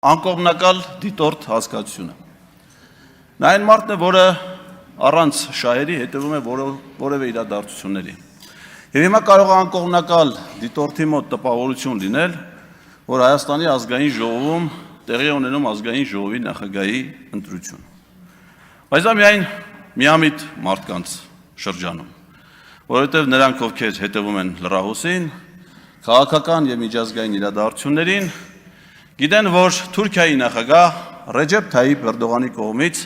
Անկողմնակալ դիտորդ հասկացությունը։ Նա այն մարդն է, որը առանց շահերի հետևում է որևէ իրադարձությունների։ Եվ հիմա կարող է անկողմնակալ դիտորդի մոտ տպավորություն լինել, որ Հայաստանի ազգային ժողովում տեղի ունենում ազգային ժողովի նախագահի ընտրություն։ Բայց դա միայն միամիտ մարդկանց շրջանում, որովհետև նրանք, ովքեր հետևում են լրահոսին, քաղաքական եւ միջազգային իրադարձություններին, գիտեն, որ Թուրքիայի նախագահ Ռեջեփ Թայիփ Էրդողանի կողմից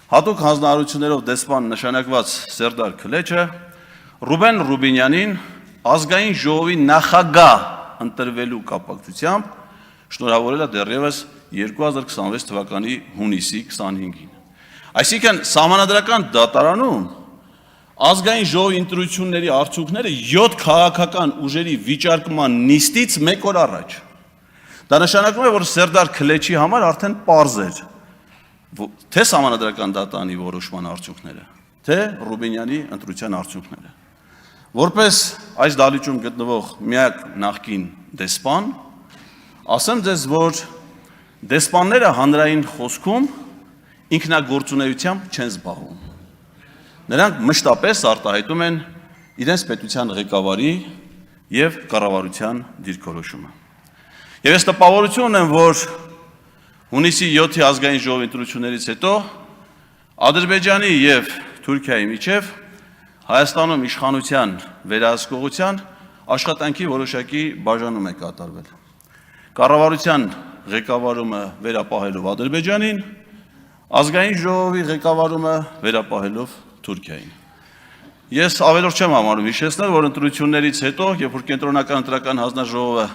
հատուկ հանձնարարություններով դեսպան նշանակված Սերդար Քլեչը Ռուբեն Ռուբինյանին ազգային ժողովի նախագահ ընտրվելու կապակցությամբ շնորհավորել է դեռևս 2026 թվականի հունիսի 25-ին։ Այսինքն սահմանադրական դատարանում ազգային ժողովի ընտրությունների արդյունքները 7 քաղաքական ուժերի վիճարկման նիստից 1 օր առաջ։ Դա նշանակում է, որ Սերդար Քլեչի համար արդեն պարզ էր, թե սահմանադրական դատարանի որոշման արդյունքները, թե Ռուբինյանի ընտրության արդյունքները։ Որպես այս դահլիճում գտնվող միակ նախկին դեսպան, ասեմ ձեզ, որ դեսպանները հանրային խոսքում ինքնագործունեությամբ չեն զբաղվում։ Նրանք մշտապես արտահայտում են իրենց պետության ղեկավարի եւ կառավարության դիրքորոշումը։ Եվ ես տպավորություն ունեմ, որ հունիսի 7-ի ազգային ժողովի ընտրություններից հետո Ադրբեջանի եւ Թուրքիայի միջև Հայաստանում իշխանության վերահսկողության աշխատանքի որոշակի բաժանում է կատարվել։ Կառավարության ղեկավարումը վերապահելով Ադրբեջանին, ազգային ժողովի ղեկավարումը վերապահելով Թուրքիային։ Ես ավելորդ չեմ համարում հիշեցնել, որ ընտրություններից հետո, երբ որ կենտրոնական ընտրական հանձնաժողովը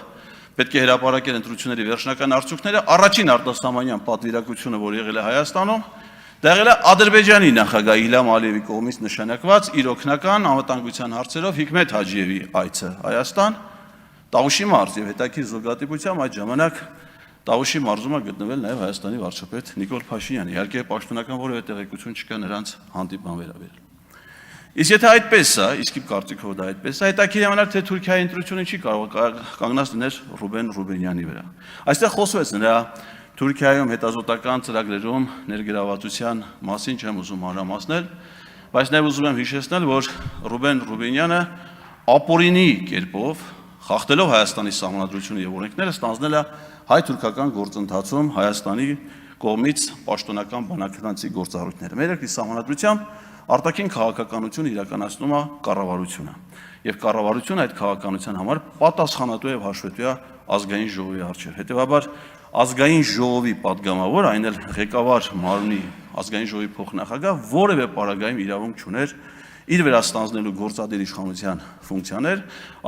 պետք է հրապարակել ընտրությունների վերջնական արդյունքները, առաջին արտասահմանյան պատվիրակությունը, որ եղել է Հայաստանում, դա եղել է Ադրբեջանի նախագահ Իլհամ Ալիևի կողմից նշանակված իր օգնական անվտանգության հարցերով Հիկմեթ Հաջիևի այցը Հայաստան, Տավուշի մարզ եւ հետաքրքիր զուգադիպությամբ այդ ժամանակ Տավուշի մարզում է գտնվել նաեւ Հայաստանի վարչապետ Նիկոլ Փաշինյանը։ Իհարկե պաշտոնական որևէ տեղեկություն չկա նրանց հանդիպման վերաբերյալ։ Իսկ եթե այդպես է, իսկի կարծիքով դա այդպես է, հետաքրքիր է, թե Թուրքիայի ընտրությունը չի կարող կանգնած լինել Ռուբեն Ռուբինյանի վրա։ Այստեղ խոսվեց նրա Թուրքիայում հետազոտական ծրագրերում ներգրավվածության մասին չեմ ուզում մանրամասնել, բայց նաև ուզում եմ հիշեցնել, որ Ռուբեն Ռուբինյանը ապօրինի կերպով խախտելով Հայաստանի սահմանադրությունը եւ օրենքները ստանձնել է հայ-թուրքական գործընթացում Հայաստանի կողմից պաշտոնական բանակցի գործառույթները։ Մեր երկրի սահմանադրությամբ արտաքին քաղաքականություն իրականացնում է կառավարությունը եւ կառավարությունը այդ քաղաքականության համար պատասխանատու եւ հաշվետու է ազգային ժողովի առջեւ։ Հետեւաբար ազգային ժողովի падգամավոր, այն էլ ղեկավար մարմնի ազգային ժողովի փոխնախագահ որևէ պարագայում իրավունք չուներ իր վերաստանձնելու գործադիր իշխանության ֆունկցիաներ,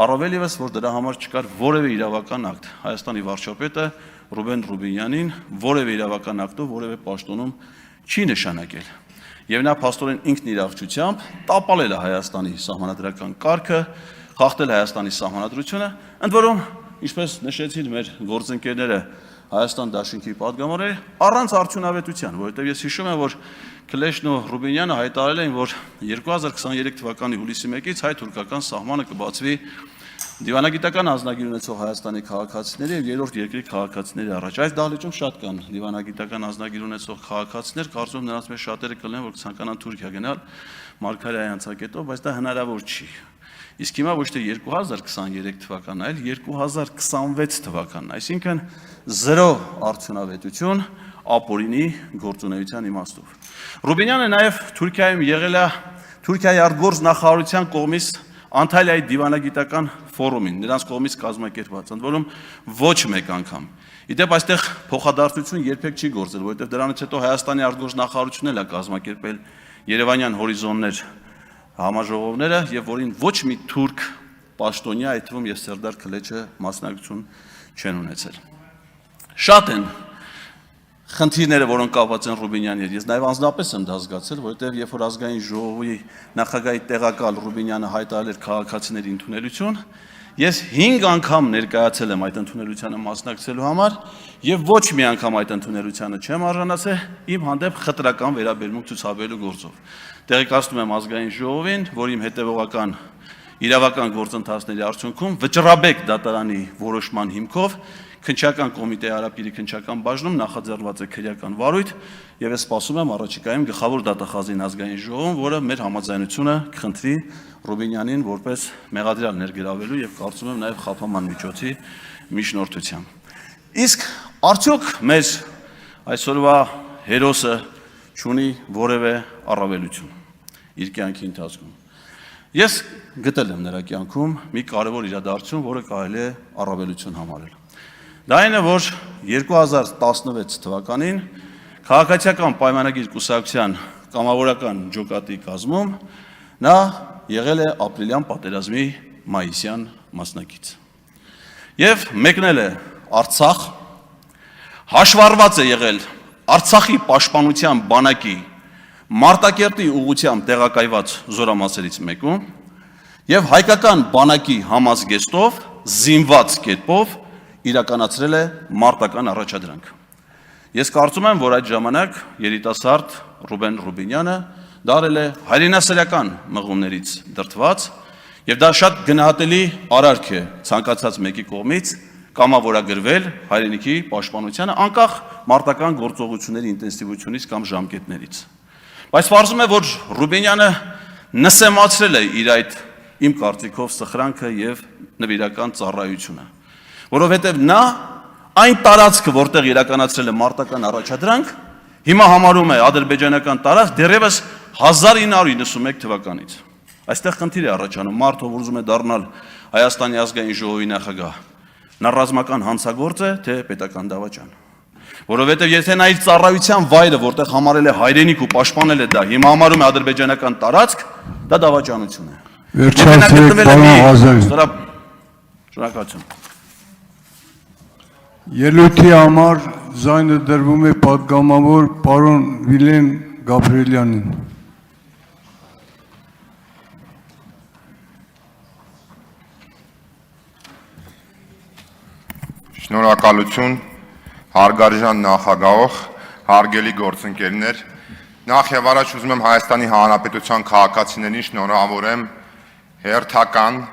առավել եւս որ դրա համար չկար որևէ իրավական ակտ։ Հայաստանի վարչապետը Ռուբեն Ռուբինյանին որևէ իրավական ակտով որևէ պաշտոնում չի նշանակել։ Եվ նա փաստորեն ինքն իր աղջությամբ տապալել է Հայաստանի սահմանադրական կարգը, խախտել Հայաստանի սահմանադրությունը, ընդ որում, ինչպես նշեցին մեր գործընկերները Հայաստան դաշինքի падգամավորները, առանց արդյունավետության, որովհետև ես հիշում եմ, որ Քլեչն ու Ռուբինյանը հայտարարել էին, որ 2023 թվականի հուլիսի 1-ից հայ-թուրքական սահմանը կբացվի դիվանագիտական անձնագիր ունեցող Հայաստանի քաղաքացիների եւ երրորդ երկրի քաղաքացիների առաջ։ Այս դահլիճում շատ կան դիվանագիտական անձնագիր ունեցող քաղաքացիներ, կարծում նրանց մեջ շատերը կլինեն, որ ցանկանան Թուրքիա գնալ Մարգարեի անցակետով, բայց դա հնարավոր չի։ Իսկ հիմա ոչ թե 2023 թվականն, այլ 2026 թվականն, այսինքն 0 արդյունավետություն ապօրինի գործունեության իմաստով։ Ռուբինյանը նաեւ Թուրքիայում եղել է Թուրքիայի արտգործ նախարարության կողմից Անտալիայի դիվանագիտական ֆորումին, նրանց կողմից կազմակերպված, ընդ որում ոչ մեկ անգամ։ Իդեպ այստեղ փոխադարձություն երբեք չի գործել, որովհետև դրանից հետո Հայաստանի արտգործ նախարարությունն էլ է կազմակերպել Երևանյան հորիզոններ համաժողովները եւ որին ոչ մի թուրք պաշտոնյա, այդ թվում եւ Սերդար Քլեչը մասնակցություն չեն ունեցել։ Շատ են խնդիրները, որոնք կապված են Ռուբինյանի հետ, ես նաև անձնապես եմ դա զգացել, որովհետև երբ որ ազգային ժողովի նախագահի տեղակալ Ռուբինյանը հայտարարել էր քաղաքացիների ընդունելություն, ես 5 անգամ ներկայացել եմ այդ ընդունելությանը մասնակցելու համար եւ ոչ մի անգամ այդ ընդունելությանը չեմ արժանացել իմ հանդեպ խտրական վերաբերմունք ցուցաբերելու գործով։ Տեղեկացնում եմ ազգային ժողովին, որ իմ հետևողական իրավական գործընթացների արդյունքում վճռաբեկ դատարանի որոշման հիմքով քննչական կոմիտեի Արաբիրի քննչական բաժնում նախաձեռնված է քրեական վարույթ եւ ես սպասում եմ առաջիկայում գլխավոր դատախազին ազգային ժողովում, որը մեր համաձայնությունը կխնդրի Ռուբինյանին որպես մեղադրյալ ներգրավելու եւ կարծում եմ նաեւ խափաման միջոցի միջնորդությամբ։ Իսկ արդյոք մեր այսօրվա հերոսը չունի որևէ առավելություն իր կյանքի ընթացքում։ Ես գտել եմ նրա կյանքում մի կարևոր իրադարձություն, որը կարելի է առավելություն համարել։ Դա այն է, որ 2016 թվականին քաղաքացիական պայմանագիր կուսակցության կամավորական ջոկատի կազմում նա եղել է ապրիլյան պատերազմի մայիսյան մասնակից։ Եվ մեկնել է Արցախ, հաշվառված է եղել Արցախի պաշտպանության բանակի Մարտակերտի ուղղությամբ տեղակայված զորամասերից մեկում եւ հայկական բանակի համազգեստով զինված կերպով իրականացրել է մարտական առաջադրանք։ Ես կարծում եմ, որ այդ ժամանակ երիտասարդ Ռուբեն Ռուբինյանը դարել է հայրենասիրական մղումներից դրդված եւ դա շատ գնահատելի արարք է ցանկացած մեկի կողմից կամավորագրվել հայրենիքի պաշտպանությանը անկախ մարտական գործողությունների ինտենսիվությունից կամ ժամկետներից։ Բայց պարզվում է, որ Ռուբինյանը նսեմացրել է իր այդ իմ կարծիքով սխրանքը եւ նվիրական ծառայությունը, որովհետեւ նա այն տարածքը, որտեղ իրականացրել է մարտական առաջադրանք, հիմա համարում է ադրբեջանական տարածք դեռևս 1991 թվականից։ Այստեղ խնդիր է առաջանում, մարդը ուզում է դառնալ Հայաստանի ազգային ժողովի նախագահ, նա ռազմական հանցագործ է, թե պետական դավաճան։ Որովհետև եթե նա իր ծառայության վայրը, որտեղ համարել է հայրենիք ու պաշտպանել է դա, հիմա համարում է ադրբեջանական տարածք, դա դավաճանություն է։ Վերջացրեք, պարոն Ղազարյան։ Շնորհակալություն։ Ելույթի համար ձայնը դրվում է պատգամավոր պարոն Վիլեն Գաբրիելյանին։ Շնորհակալություն, հարգարժան նախագահող, հարգելի գործընկերներ, նախ եւ առաջ ուզում եմ Հայաստանի Հանրապետության քաղաքացիներին շնորհավորեմ հերթական